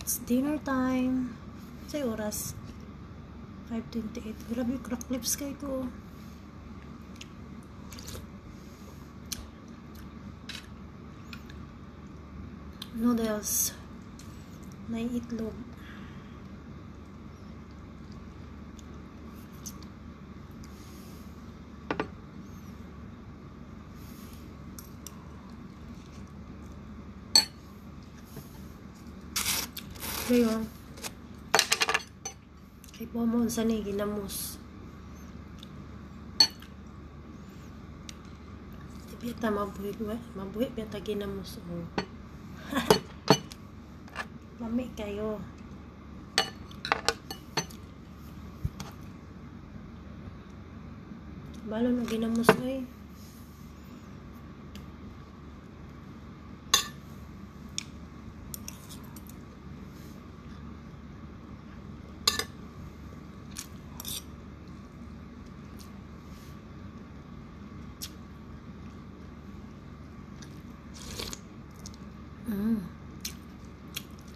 It's dinner time. Say oras. 5:28. Grabe, crack lips kay ko. Noodles. May itlog. Ngayon, ipomon sa ni ginamos. Biyata mabuhi biyata ginamos. Oh. Lami kayo. Balon na ginamos ay.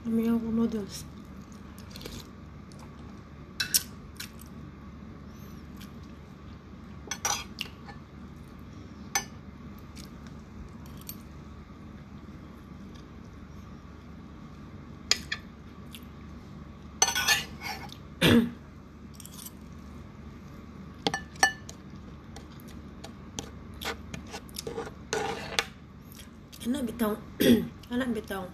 Lumiyaw ko noodles. Anak bitaw.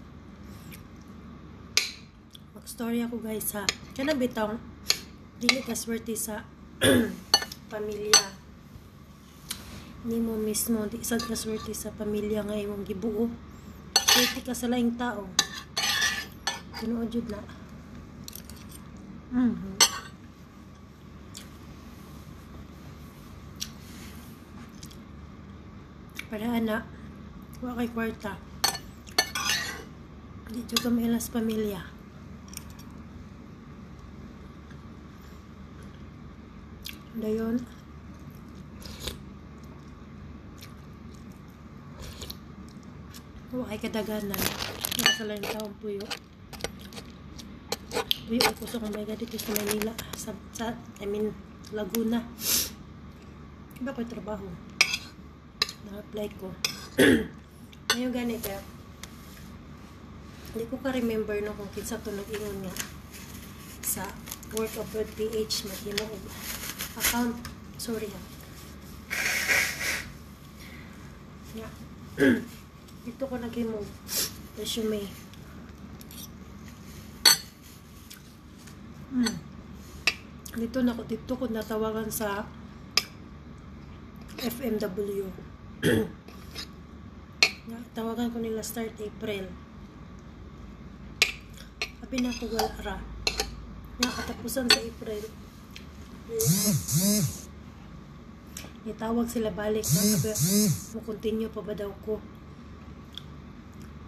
Mag-story ako guys ha. Kana bitaw, dili ka swerte sa pamilya. Ni mo mismo, di sad ka swerte sa pamilya nga imong gibuo. Swerte ka sa laing tao. Tinuod jud na. Para anak, wa kay kwarta. Di jud kami ilas pamilya. Dayon. Wa kay kadaganan. Wala sa lain taong puyo. Puyo ko sa kumbaga dito sa Manila. Laguna. Iba ko trabaho. Na-apply ko. Ngayon ganito. Hindi ko ka-remember no kung kinsa to nag-ingon nga sa Work of Word PH maghimo account. Sorry ha. Yeah. Dito ko naghimo resume. Dito ko natawagan sa FMW. Tawagan ko nila start April. Sabi na ko wala ra. Katapusan sa April. Itawag sila balik. Continue pa ba daw ko?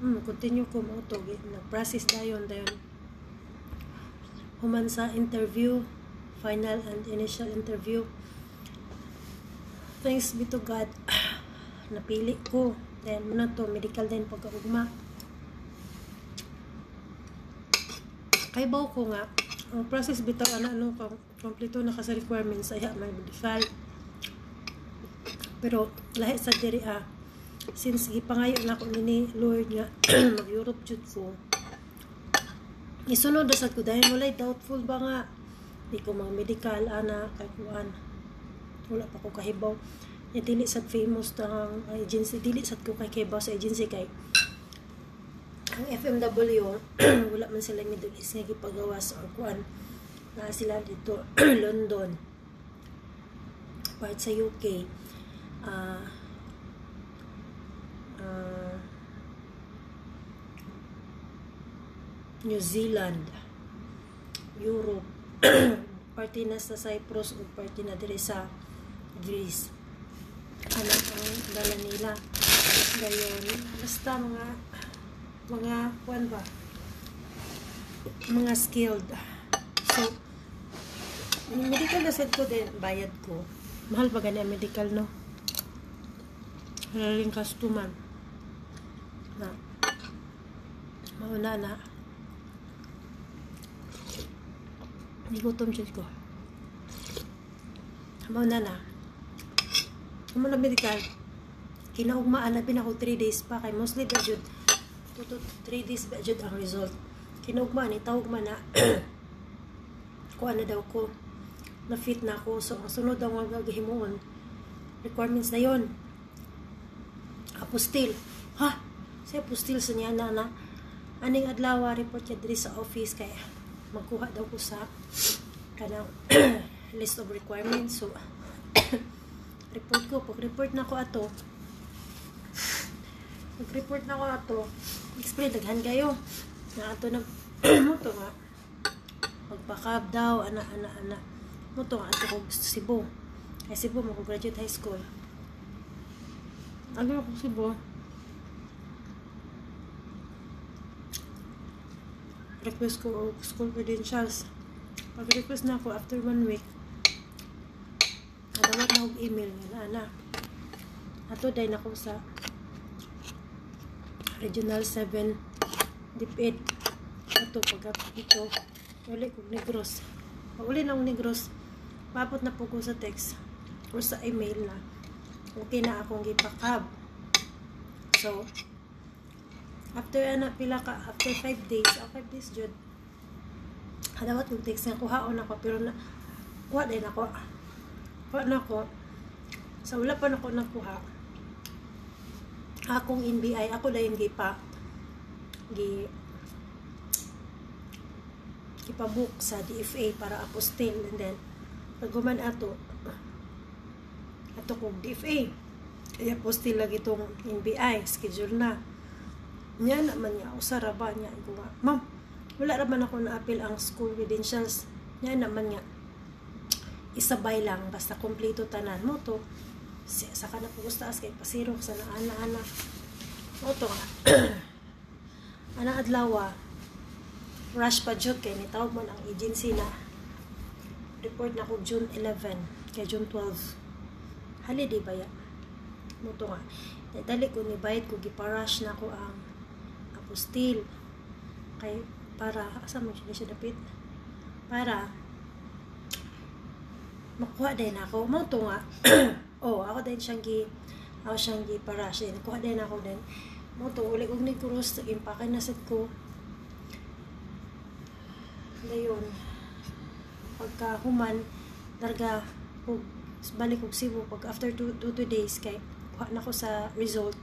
Continue ko mo ito. Nag-process dayon. Human sa interview. Final and initial interview. Thanks be to God. Napili ko. Then, muna to, medical din pagkaugma. Kay baw ko nga, ang process bitaw ano, kompleto na ka sa requirements, ay mag-defile. Pero, lahi sa diri since ipangayo na ako ni Lord nga, mag-Europe jud ko. Isunod na sa ko, dahil walay doubtful ba nga, di ko mag-medical, kay kuan. Wala pa ko kahibaw. Dili sad famous tang agency, dili sad ko kay boss agency kay ang FMW wala man sila Middle East nga gipagawas or kuan na sila dito London, part sa UK, New Zealand, Europe, party na sa Cyprus o party na diri sa Greece. Ano ang dala nila. Gayon, basta mga kuan ba? Mga skilled. So, medical na set ko din, bayad ko. Mahal ba gani ang medical, no? Halaling customer. Na. Mauna na. Nigutom siya ko. Habaw na na. Amo na medical. Kinaugmaan na pinako 3 days pa kay mostly ba jud 2 to 3 days ba jud ang result. Kinaugmaan itawag man na kuha na daw ko na fit na ako. So ang sunod daw nga gagahimuon requirements na yon. Apostil. Ha? Sa apostil sa niya na aning adlaw report niya diri sa office kay magkuha daw ko sa kanang list of requirements. So report ko. Pag-report na ko ato, explain daghan kayo na ato na moto nga magpakab daw ana moto nga ato ko Cebu kay Cebu mo ko graduate high school ano ko Cebu request ko school credentials. Pag request na ako after 1 week nadawat na og email nga ato day na ko sa Regional 7 DepEd ato pag ito uli kong Negros uli na akong Negros papot na po ko sa text o sa email na okay na akong gipakab. So after after 5 days 5 days jud hadawat kong text nga kuhaon ako pero na kuha din ako sa wala pa nako nakuha akong NBI ako dayon ipabook sa DFA para apostil and then pagguman ato kong DFA ay apostil lagi itong NBI schedule na niya naman niya usara ba niya ko nga ma'am wala raman ako na-appeal ang school credentials niya naman niya isabay lang basta kompleto tanan mo to saka na po gustaas kay pasiro sa ana mo to nga ana adlaw rush pa jud kay nitawag man ang agency na report na ko June 11 kay June 12 holiday ba ya mo to nga dali ko ni bayad ko giparush na ko ang apostil kay para asa mo siya dapit para makuha din ako mo to nga ako din siyang giparush din kuha din ako din mo to uli og ni cross impake na sad ko dayon pagka human darga og balik og Cebu pag after 2 days kay kuha na ko sa result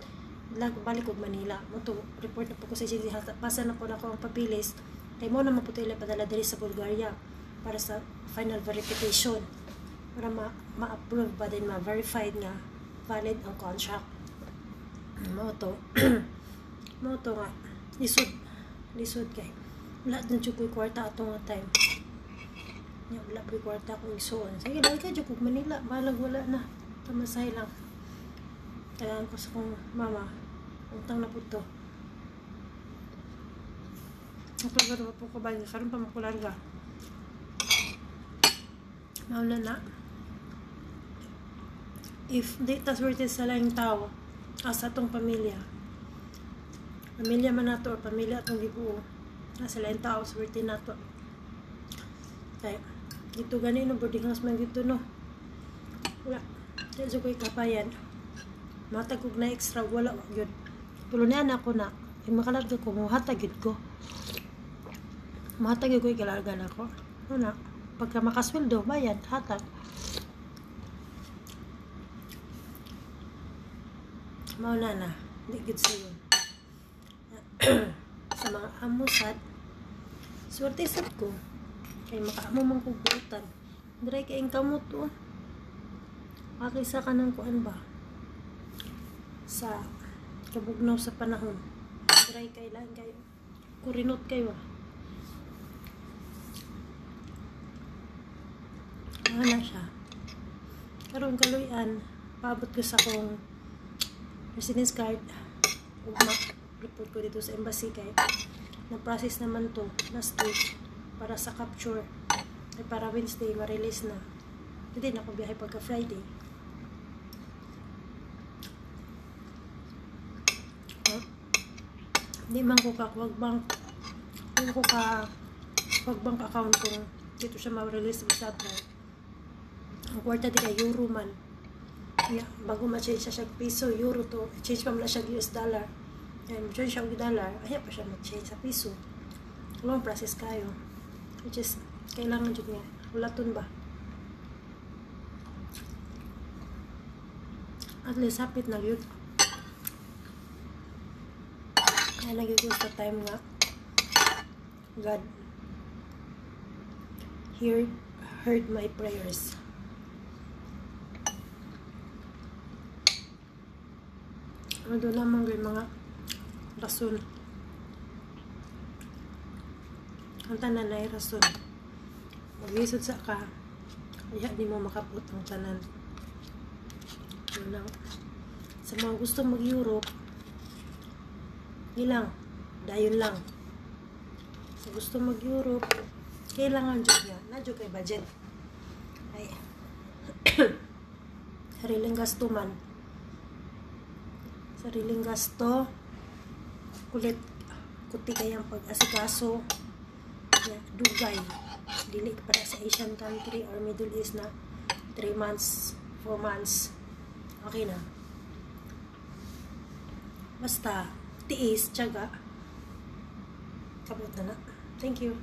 balik og Manila mo to report na po ko sa agency pasa na po na ko ang papilis kay mo na maputila padala diri sa Bulgaria para sa final verification para ma-approve ba din ma-verified nga valid ang contract mo to nga lisod kay wala na dyan ko'y kwarta atong nga time niya wala ko'y kwarta akong isuon sige dahil ka dyan kong Manila balag wala na tamasay lang tagaan ko sa kong mama utang na po to ako po ko ba karoon pa makularga mauna na if di taswerte sa laing tao sa atong pamilya man nato or pamilya atong gibuo nasa laing tao swerte nato kaya dito ganito boarding house man dito no wala dito ko'y kapayan matagog na extra wala yun tulunan ako na makalarga ko muhatag yun ko mahatag yun ko'y kalarga na ko ano pagka makasweldo bayad hatag mauna na hindi good sa yun sa mga amusat swerte sad ko kay makaamo mang kubutan dry kayong kamot to makisa ka ng kuan ba sa kabugnaw sa panahon dry kay lang kayo kurinot kayo na siya karon kaluyan paabot ko sa kong residence card report ko dito sa embassy kay na-process naman to last week para sa capture ay para Wednesday ma-release na hindi na ako biyahe pagka Friday hindi man ko ka wag bank account kong dito siya ma-release sa abroad. Ang kwarta di ka euro man. Yeah, bago ma-change siya siya piso, euro to, change pa muna siya US dollar. Yan, ma-change siya dollar, ayaw pa siya ma-change sa piso. Long process kayo. Which is, kailangan dyan nga. Ulaton ba? At least, hapit na yun. Kaya nag-use sa time nga. God heard my prayers. Ano naman mga rason. Ang tanan ay rason. Mag-isod sa ka, kaya di mo makapot ang tanan. Sa mga gusto mag-Europe, ilang, dayon lang. Sa gusto mag-Europe, kailangan dyan yan. Nadyo kay budget. Ay, sariling gasto man. Sariling gasto, kulit, kuti kayang pag-asikaso, dugay, dili para sa Asian country or Middle East na 3 months, 4 months, okay na. Basta, tiis, tiyaga, kabot na na. Thank you.